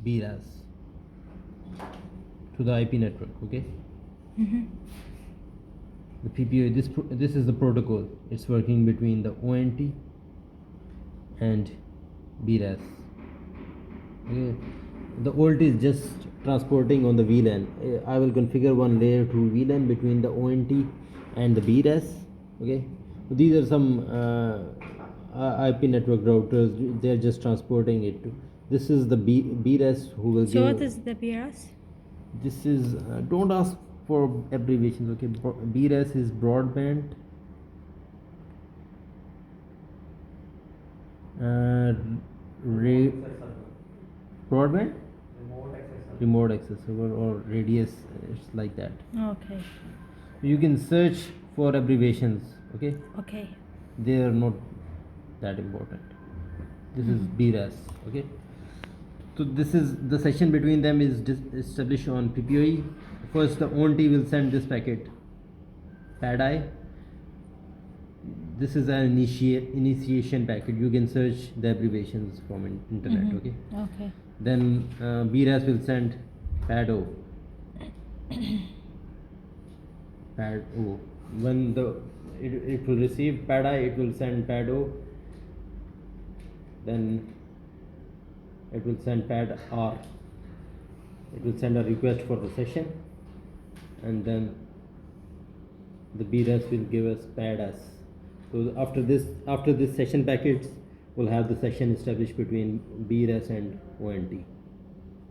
BRAS to the IP network. Okay. The PPOE. This is the protocol. It's working between the ONT and BRAS. Okay. The OLT is just transporting on the VLAN. I will configure one layer 2 VLAN between the ONT and the BRAS. Okay. These are some IP network routers. They are just transporting it. This is the BRAS who will So give. what is the BRS? This is don't ask for abbreviations. Okay. BRAS is broadband broadband remote access server or radius. It's like that. Okay. You can search for abbreviations. Okay. Okay. They are not that important. This is BRAS. Okay. So this is the session between them is established on PPOE. First the ONT will send this packet pad I. This is an initiation packet. You can search the abbreviations from internet. Okay. Okay. Then BRAS will send pad O. Pad O. When it will receive pad I, it will send pad O. Then it will send pad R. It will send a request for the session, and then the BRAS will give us pad S. So after this session packets, we'll have the session established between BRAS and ONT.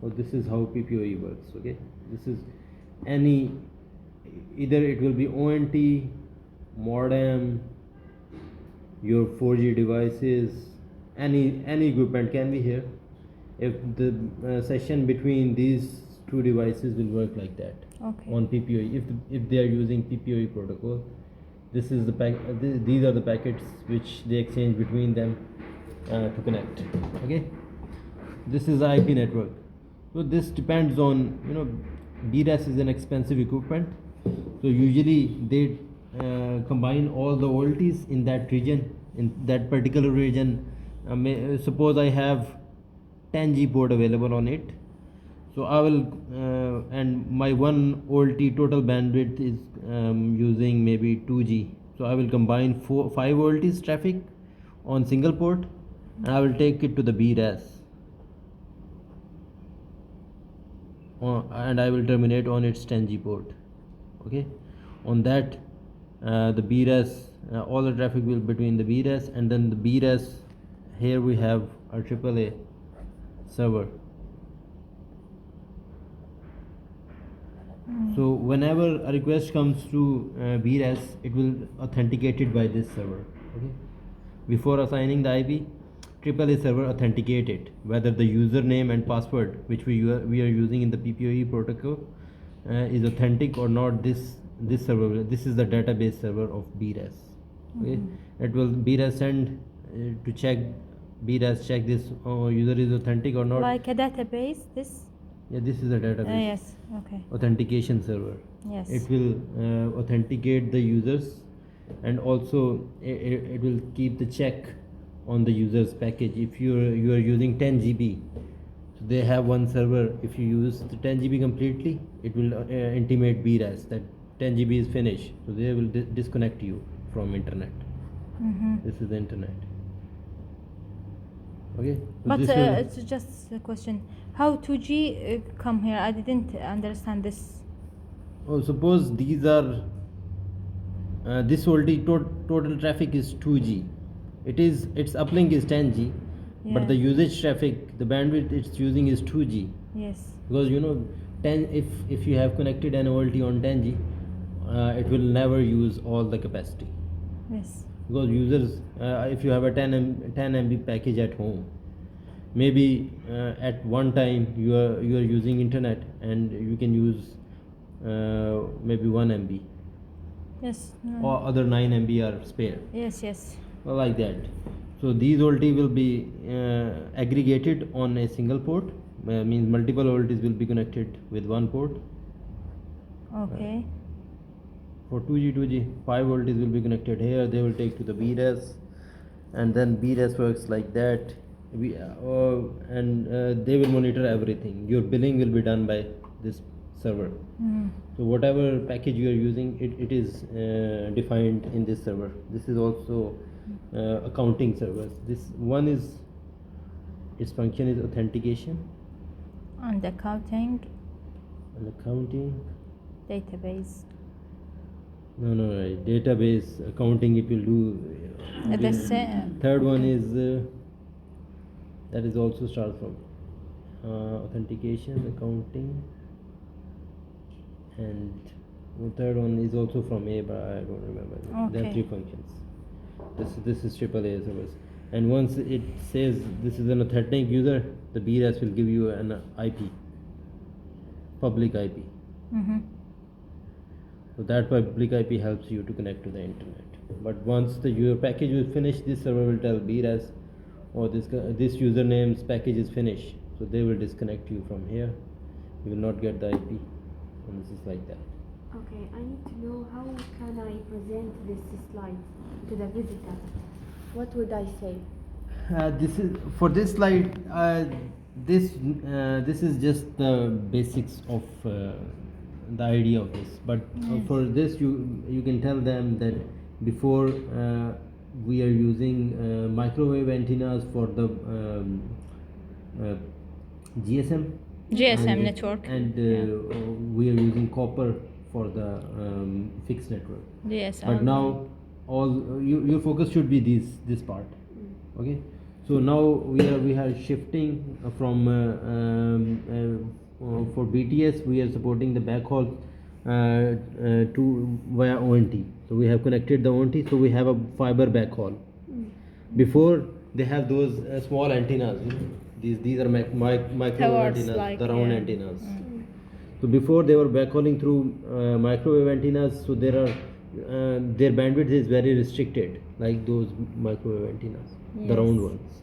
So this is how PPOE works. Okay, this is either it will be ONT, modem, your 4G devices, any equipment can be here. If the session between these two devices will work like that. Okay. On PPOE, if they are using PPOE protocol, this is these are the packets which they exchange between them to connect. Okay, this is the IP network. So this depends on, BRAS is an expensive equipment, so usually they combine all the OLTs in that region, in that particular region. Suppose I have 10G port available on it, so I will and my one OLT total bandwidth is using maybe 2G, so I will combine 5 OLTs traffic on single port, and I will take it to the BRAS, and I will terminate on its 10G port. Okay, on that the BRAS, all the traffic will between the BRAS, and then the BRAS, here we have our AAA server. So whenever a request comes to BRAS, it will authenticate it by this server. Okay, before assigning the IP, AAA server authenticate it whether the username and password which we are using in the PPOE protocol is authentic or not. This server, this is the database server of BRAS. Okay, it will BRAS send to check. BRAS check this user is authentic or not. Like a database. This. Yeah, this is a database. Yes. Okay. Authentication server. Yes. It will authenticate the users, and also it will keep the check on the user's package. If you are using 10 GB, so they have one server. If you use the 10 GB completely, it will intimate BRAS that 10 GB is finished, so they will disconnect you from internet. This is the internet. Okay, so but it's just a question. How 2G come here? I didn't understand this. Oh, suppose these are this OLT total traffic is 2G. Its uplink is 10G, but the usage traffic, the bandwidth it's using is 2G. Yes. Because 10, if you have connected an OLT on 10G, it will never use all the capacity. Yes. Because users, if you have a 10 MB package at home, maybe at one time you are using internet and you can use maybe 1 MB. Yes. Or other 9 MB are spare. Yes. Yes. Like that. So these OLT will be aggregated on a single port. Means multiple OLTs will be connected with one port. Okay. For 2G, 5 OLTs will be connected here. They will take to the BRAS, and then BRAS works like that. They will monitor everything. Your billing will be done by this server. So whatever package you are using, it is defined in this server. This is also accounting servers. This one is, its function is authentication And accounting and accounting. database. No, database accounting it will do. The same. Third one is that is also starts from authentication, accounting, and the third one is also from A, but I don't remember. There are Okay. three functions. This is AAA service, and once it says this is an authentic user, the BRS will give you an IP, public IP. So that public IP helps you to connect to the internet. But once your package is finished, this server will tell BRS, or this username's package is finished. So they will disconnect you from here. You will not get the IP, and this is like that. Okay, I need to know how can I present this slide to the visitor. What would I say? This is for this slide. This is just the basics of the idea of this. But for this, you can tell them that before we are using microwave antennas for the GSM. GSM network. And we are using copper for the fixed network. Yes. But now your focus should be this part. Okay, so now we are shifting from for BTS we are supporting the backhaul to via ONT. So we have connected the ONT, so we have a fiber backhaul. Before they have those small antennas, you know? These are microwave Towers, antennas, like, the round yeah. antennas. So before they were backhauling through microwave antennas, so there are their bandwidth is very restricted, like those microwave antennas, the round ones.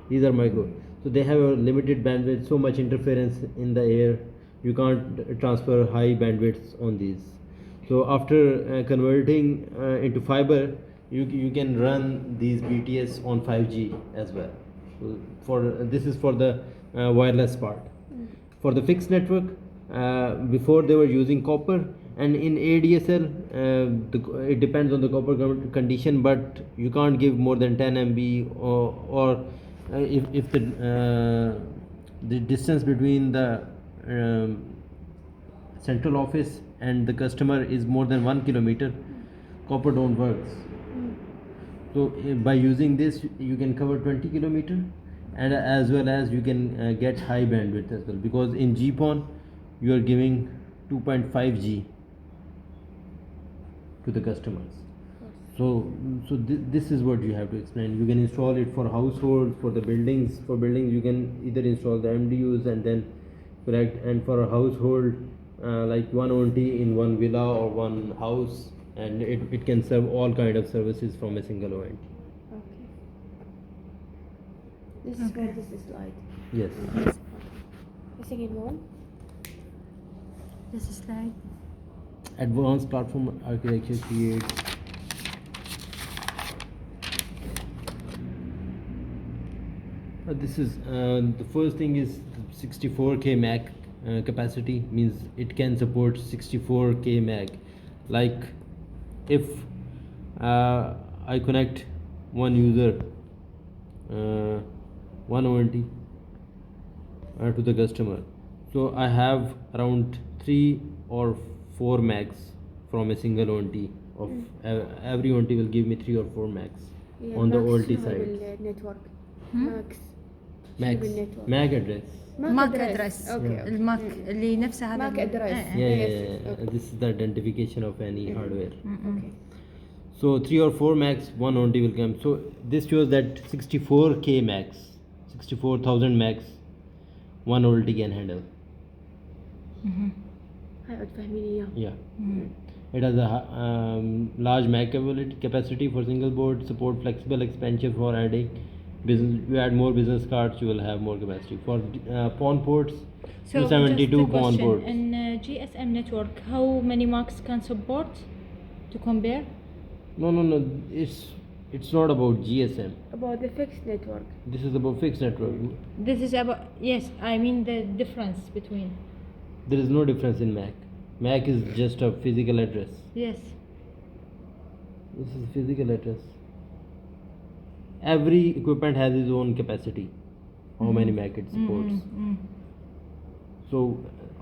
These are micro, so they have a limited bandwidth, so much interference in the air, you can't transfer high bandwidths on these. So after converting into fiber, you can run these BTS on 5G as well. So this is for the wireless part. For the fixed network, before they were using copper, and in ADSL it depends on the copper condition, but you can't give more than 10 MB, or if the distance between the central office and the customer is more than 1 kilometer, copper don't works. So by using this you can cover 20 kilometer, and as well as you can get high bandwidth as well, because in GPON you are giving 2.5 G to the customers. So this is what you have to explain. You can install it for households, for the buildings. For buildings you can either install the MDUs and then connect, and for a household like one ONT in one villa or one house, and it can serve all kind of services from a single ONT. Okay. This is for this slide. Yes. The second one. This slide. Advanced platform architecture creates this is the first thing is 64K MAC capacity, means it can support 64K MAC. Like if I connect one user, one ONT to the customer, so I have around 3 or 4 max from a single ONT. Of every ONT will give me 3 or 4 max on the ONT side. Network. Max network. MAC address. ماك ادرس Okay. الماك اللي نفسه هذا ماك address. Yeah. This is the identification of any hardware. Okay. So 3 or 4 max, one ONT will come. So this shows that 64K max, 64,000 max, one ONT can handle. هاي فهميني إياه. Yeah. It has a large MAC capacity for single board, support flexible expansion for adding business. You add more business cards, you will have more capacity. For PON ports, So 272 just a PON question. ports. In GSM network, how many marks can support to compare? No. It's It's not about GSM. About the fixed network. This is about fixed network. This is about, yes, I mean the difference between. There is no difference in MAC. MAC is just a physical address. Yes. This is physical address. Every equipment has its own capacity. How many MAC it supports. So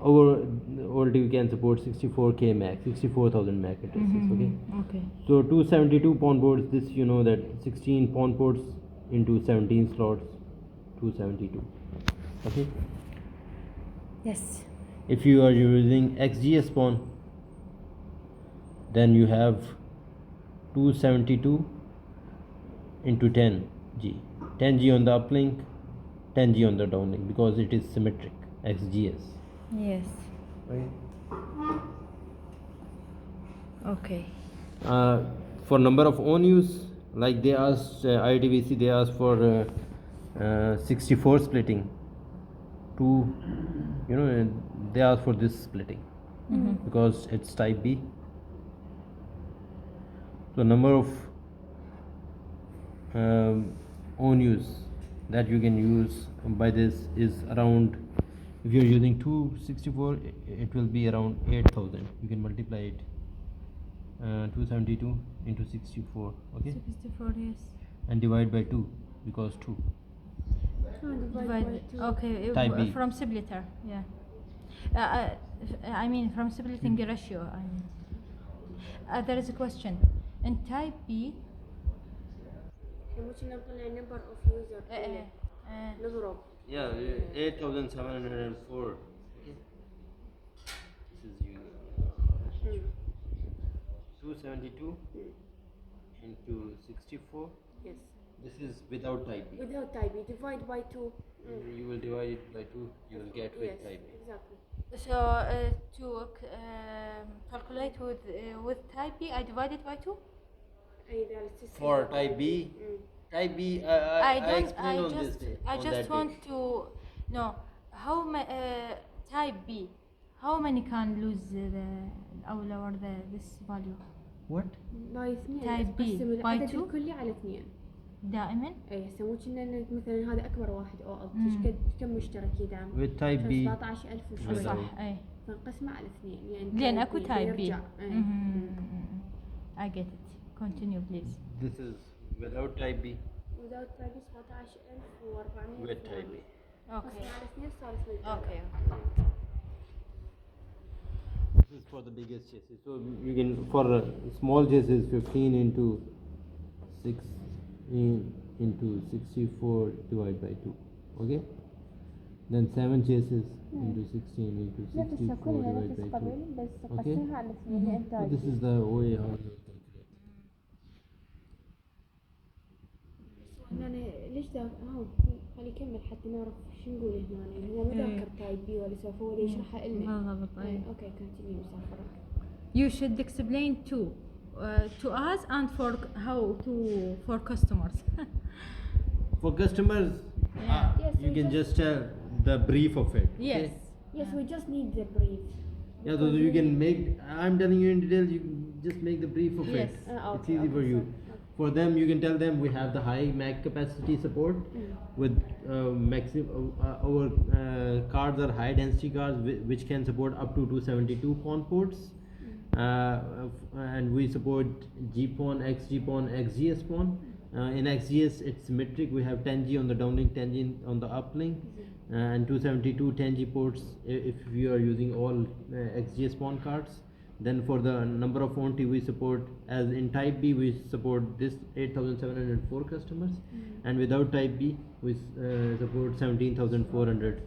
our TV can support 64K MAC, 64,000 MAC addresses. Okay. Okay. So 272 PON ports. This you know that 16 PON ports into 17 slots. 272. Okay. Yes. If you are using XGS PON, then you have 272 into 10G. 10G on the uplink, 10G on the downlink, because it is symmetric. XGS. Yes. Right. Okay. For number of on use, like they asked ITVC, they asked for 64 splitting. They asked for this splitting because it's type B. So number of on use that you can use by this is around, if you're using 264, it will be around 8,000. You can multiply it 272 into 64, okay, 64, yes. and divide by 2 because 2. Divide by Divide, 2. okay, Type B. from splitter, yeah. I mean from splitting ratio, I mean. There is a question. In type B, ممكن نطلع number of user نضرب. Yeah, 8,704. Okay. This is 272 into 64. Yes. This is without type B. Without type B, divide by 2. You will divide it by 2. You will get with Yes, type B. exactly. so to calculate with type B, I divide it by 2. For type B, type B, I explain on this day. I on just that want day. to know how type B, how many can lose this value What? باي 2 Type B. تقسم by العدد 2 الكلي على 2. دائما. اي هسه مو كنا مثلا هذا اكبر واحد او قد كم مشترك يدعم؟ With type B. 17000 وشوي. صح اي. فنقسمه على 2 يعني لأن اكو type B. يرجع. I get it. Continue please. This is without type B. without type B 17400. With type B. Okay. قسمه على 2 صار 2. Okay. This is for the biggest chassis. So you can, for small chassis, 15 into 6 into 64 divided by 2. Okay. Then 7 chassis into 16 into 64 divided by 2. Okay. So this is the way how you calculate. هنا ليش ده خلي يكمل حتى نعرف شو نقول هنا يعني هو ما ذاكر تايب بي ولا سوف هو يشرحها لنا. بالضبط. اوكي كونتينيو مسافرة. You should explain to us and for customers. For customers, Yeah. Yes, you we can just- just tell the brief of it. Yes. Okay? Yes, we just need the brief. Yeah, so you can make. I'm telling you in detail. You can just make the brief of Yes. it. Okay, It's easy for okay, you. sorry. For them, you can tell them we have the high MAC capacity support with maximum. Our cards are high density cards which can support up to 272 PON ports, and we support GPON, XGPON, XGS PON. In XGS, it's symmetric. We have 10G on the downlink, 10G on the uplink, and 272 10G ports if you are using all XGS PON cards. Then for the number of ONT we support, as in type B we support this 8,704 customers, and without type B we support 17,400